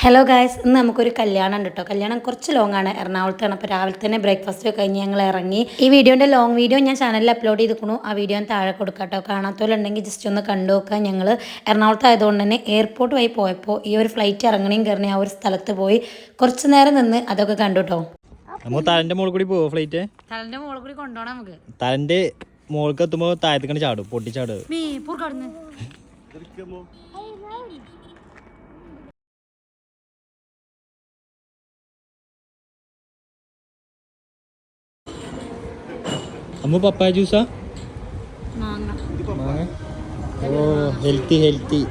Hello guys, ഇന്ന് നമുക്കൊരു കല്യാണം ഉണ്ട് കേട്ടോ. കല്യാണം കുറച്ച് ലോങ് ആണ്, എറണാകുളത്താണ്. അപ്പോൾ രാവിലെ തന്നെ ബ്രേക്ക്ഫാസ്റ്റ് കഴിഞ്ഞ് ഞങ്ങൾ ഇറങ്ങി. ഈ വീഡിയോൻ്റെ ലോങ് വീഡിയോ ഞാൻ ചാനലിൽ അപ്ലോഡ് ചെയ്തിരിക്കുന്നു. ആ വീഡിയോ താഴെ കൊടുക്കാം കേട്ടോ. കാണാത്തവരുണ്ടെങ്കിൽ ജസ്റ്റ് ഒന്ന് കണ്ടു നോക്കാം. ഞങ്ങൾ എറണാകുളത്ത് ആയതുകൊണ്ട് തന്നെ എയർപോർട്ട് വഴി പോയപ്പോൾ ഈ ഒരു ഫ്ലൈറ്റ് ഇറങ്ങണേയും കയറണേ ആ ഒരു സ്ഥലത്ത് പോയി കുറച്ച് നേരം നിന്ന് അതൊക്കെ കണ്ടു കേട്ടോ. തലന്റെ മുകളിൽ കൂടി പോവോ ഫ്ലൈറ്റ്? തലന്റെ മുകളിൽ കൂടി കൊണ്ടുപോകണം നമുക്ക്. തലന്റെ മുകൾക്ക് എത്തുമ്പോ താഴത്തേക്കാണ് ചാടും, പൊട്ടിച്ചാടും. അമ്മ പപ്പായ ജ്യൂസാ? ഓ ഹെൽത്തി ഹെൽത്തി.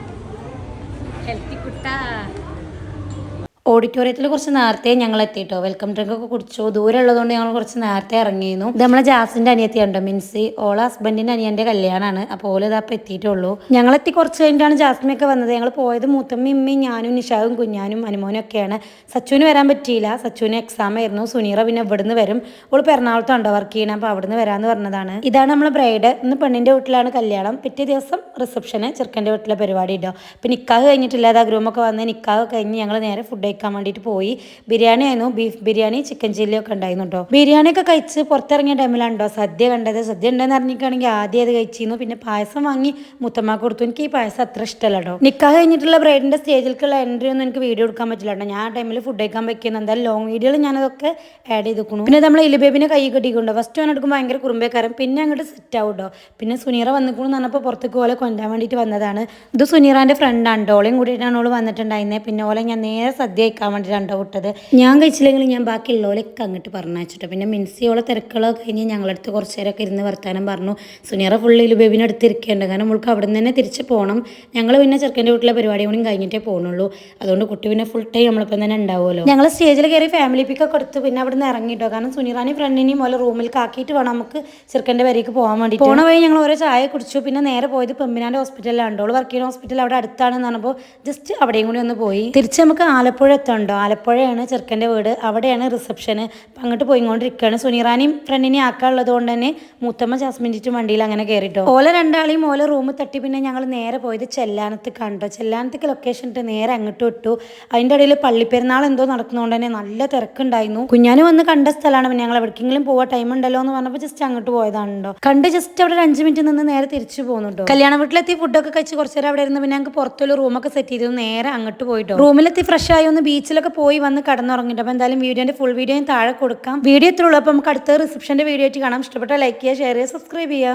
ഓഡിറ്റോറിയത്തിൽ കുറച്ച് നേരത്തെ ഞങ്ങൾ എത്തിയിട്ടോ. വെൽക്കം ഡ്രിങ്ക് ഒക്കെ കുടിച്ചു. ദൂരം ഉള്ളതുകൊണ്ട് ഞങ്ങൾ കുറച്ച് നേരത്തെ ഇറങ്ങിയിരുന്നു. ഇത് നമ്മളെ ജാസിന്റെ അനിയത്തി ഉണ്ടോ, മിൻസി. ഓളെ ഹസ്ബൻഡിന്റെ അനിയന്റെ കല്യാണമാണ്. അപ്പോൾ ഓല് ഇതപ്പോൾ എത്തിയിട്ടുള്ളൂ. ഞങ്ങളെത്തി കുറച്ച് കഴിഞ്ഞിട്ടാണ് ജാസ്മിയൊക്കെ വന്നത്. ഞങ്ങൾ പോയത് മൂത്തമ്മയും ഇമ്മയും ഞാനും നിഷാവും കുഞ്ഞാനും അനുമോനും ഒക്കെയാണ്. സച്ചുവിന് വരാൻ പറ്റിയില്ല. സച്ചുവിന് എക്സാം ആയിരുന്നു. സുനീറ പിന്നെ ഇവിടുന്ന് വരും. ഓൾ എറണാകുളത്തുണ്ടോ വർക്ക് ചെയ്യണം. അപ്പോൾ അവിടുന്ന് വരാമെന്ന് പറഞ്ഞതാണ്. ഇതാണ് നമ്മളെ ബ്രൈഡ്. ഇന്ന് പെണ്ണിന്റെ വീട്ടിലാണ് കല്യാണം. പിറ്റേ ദിവസം റിസപ്ഷന് ചെറുക്കൻ്റെ വീട്ടിലെ പരിപാടി ഇട്ടോ. പിന്നെ നിക്കാഹ് കഴിഞ്ഞിട്ടില്ല. അത് ഗ്രൂമൊക്കെ വന്ന് നിക്കാഹ് കഴിഞ്ഞ് ഞങ്ങൾ നേരെ ഫുഡ് കഴിക്കാൻ വേണ്ടിയിട്ട് പോയി. ബിരിയാണി ആയിരുന്നു. ബീഫ് ബിരിയാണി, ചിക്കൻ ചില്ലി ഒക്കെ ഉണ്ടായിരുന്നു കേട്ടോ. ബിരിയാണി ഒക്കെ കഴിച്ച് പുറത്തിറങ്ങിയ ടൈമിലാണ്ടോ സദ്യ കണ്ടത്. സദ്യ ഉണ്ടെന്ന് അറിഞ്ഞിട്ടാണെങ്കിൽ ആദ്യം അത് കഴിച്ചിരുന്നു. പിന്നെ പായസം വാങ്ങി മുത്തമ്മക്ക് കൊടുത്തു. എനിക്ക് ഈ പായസം അത്ര ഇഷ്ടമല്ല കേട്ടോ. നിക്കാഹ് കഴിഞ്ഞിട്ടുള്ള ബ്രൈഡിന്റെ സ്റ്റേജിലേക്കുള്ള എൻട്രി ഒന്നും എനിക്ക് വീഡിയോ എടുക്കാൻ പറ്റില്ല കേട്ടോ. ഞാൻ ആ ടൈമിൽ ഫുഡ് കഴിക്കാൻ വെക്കുന്നത്. എന്തായാലും ലോങ് വീഡിയോയിൽ ഞാനതൊക്കെ ആഡ് ചെയ്തിരിക്കുന്നു. പിന്നെ നമ്മൾ ഇലുബേബിനെ കൈ കെട്ടിക്കൊണ്ടോ. ഫസ്റ്റ് ഞാൻ എടുക്കുമ്പോൾ ഭയങ്കര കുറുമ്പേക്കാരൻ, പിന്നെ അങ്ങോട്ട് സെറ്റ് ആവും കേട്ടോ. പിന്നെ സുനീറ വന്നിക്കുന്നു പറഞ്ഞപ്പോൾ പുറത്തേക്ക് പോലെ കൊണ്ടാൻ വേണ്ടിയിട്ട് വന്നതാണ്. ഇത് സുനീറാന്റെ ഫ്രണ്ടാണ്. ഓളയും കൂടിയിട്ടാണ് ഓള് വന്നിട്ടുണ്ടായിരുന്നത്. പിന്നെ ഓളെ ഞാൻ നേരെ സദ്യ കഴിക്കാൻ വേണ്ടിയിട്ടാണ് വിട്ടത്. ഞാൻ കഴിച്ചില്ലെങ്കിൽ ഞാൻ ബാക്കിയുള്ളവരൊക്കെ അങ്ങോട്ട് പറഞ്ഞയച്ചിട്ട്. പിന്നെ മിൻസിയോളെ തിരക്കുകളൊക്കെ കഴിഞ്ഞ് ഞങ്ങളടുത്ത് കുറച്ച് നേരമൊക്കെ ഇരുന്ന് വർത്താനം പറഞ്ഞു. സുനീറ ഫുള്ള് ഇലുബേബിനെ അടുത്ത് ഇരിക്കേണ്ട. കാരണം നമ്മൾക്ക് അവിടെ നിന്ന് തന്നെ തിരിച്ച് പോകണം. ഞങ്ങൾ പിന്നെ ചെറുക്കൻ്റെ വീട്ടിലെ പരിപാടി കൂടി കഴിഞ്ഞിട്ടേ പോകുന്നുള്ളൂ. അതുകൊണ്ട് കുട്ടി പിന്നെ ഫുൾ ടൈം നമ്മളിപ്പം തന്നെ ഉണ്ടാവുമല്ലോ. ഞങ്ങൾ സ്റ്റേജിൽ കയറി ഫാമിലി പിക്കൊക്കെ എടുത്ത് പിന്നെ അവിടെ നിന്ന് ഇറങ്ങിയിട്ടോ. കാരണം സുനീറാനെയും ഫ്രണ്ടിനെയും പോലെ റൂമിലേക്ക് ആക്കിയിട്ട് വേണം നമുക്ക് ചെറുക്കൻ്റെ വരേക്ക് പോകാൻ വേണ്ടി. പോണ വഴി ഞങ്ങൾ ഓരോ ചായ കുടിച്ചു. പിന്നെ നേരെ പോയത് പെമ്പിനാൻ്റെ ഹോസ്പിറ്റലിലാണ്. ഓൾ വർക്ക് ചെയ്യുന്ന ഹോസ്പിറ്റൽ അവിടെ അടുത്താണെന്ന് പറഞ്ഞപ്പോൾ ജസ്റ്റ് അവിടെയും കൂടി ഒന്ന് പോയി. തിരിച്ച് നമുക്ക് ആലപ്പുഴ എത്തണ്ടോ. ആലപ്പുഴയാണ് ചെറുക്കൻ്റെ വീട്. അവിടെയാണ് റിസപ്ഷന്. അപ്പം അങ്ങോട്ട് പോയിക്കൊണ്ടിരിക്കുകയാണ്. സുനീറാനെയും ഫ്രണ്ടിനെയും ആക്കാനുള്ളത് കൊണ്ട് തന്നെ മൂത്തമ്മ ജാസ്മിൻ്റെ വണ്ടിയിൽ അങ്ങനെ കയറിട്ടോ. ഓല രണ്ടാളെയും ഓല റൂം തട്ടി പിന്നെ ഞങ്ങൾ നേരെ പോയത് ചെല്ലാനത്ത് കണ്ടോ. ചെല്ലാനത്തേക്ക് ലൊക്കേഷൻ ഇട്ട് നേരെ അങ്ങോട്ട് വിട്ടു. അതിൻ്റെ ഇടയിൽ പള്ളിപ്പെരുന്നാൾ എന്തോ നടക്കുന്നതുകൊണ്ട് തന്നെ നല്ല തിരക്കുണ്ടായിരുന്നു. കുഞ്ഞാന് വന്ന് കണ്ട സ്ഥലമാണ്. പിന്നെ ഞങ്ങൾ എവിടേക്കെങ്കിലും പോവാൻ ടൈം ഉണ്ടല്ലോ എന്ന് പറഞ്ഞപ്പോൾ ജസ്റ്റ് അങ്ങോട്ട് പോയതാണോ. കണ്ട് ജസ്റ്റ് അവിടെ ഒരു 5 മിനിറ്റ് നിന്ന് നേരെ തിരിച്ചു പോകുന്നുണ്ടോ. കല്യാണ വീട്ടിലെത്തി ഫുഡൊക്കെ കഴിച്ച് കുറച്ച് നേരം അവിടെ ഇരുന്ന് പിന്നെ ഞങ്ങൾക്ക് പുറത്തൊരു റൂമൊക്കെ സെറ്റ് ചെയ്തു നേരെ അങ്ങോട്ട് പോയിട്ടോ. റൂമിലെത്തി ഫ്രഷ് ആയി ഒന്ന് ബീച്ചിലൊക്കെ പോയി വന്ന് കടന്നുറങ്ങിയിട്ട്. അപ്പോൾ എന്തായാലും വീഡിയോൻ്റെ ഫുൾ വീഡിയോ താഴെ കൊടുക്കാം. വീഡിയോ എത്രയുള്ളൂ. അപ്പോൾ നമുക്ക് അടുത്ത റിസപ്ഷൻ്റെ വീഡിയോ ആയിട്ട് കാണാം. ഇഷ്ടപ്പെട്ട ലൈക്ക് ചെയ്യുക, ഷെയർ ചെയ്യുക, സബ്സ്ക്രൈബ് ചെയ്യുക.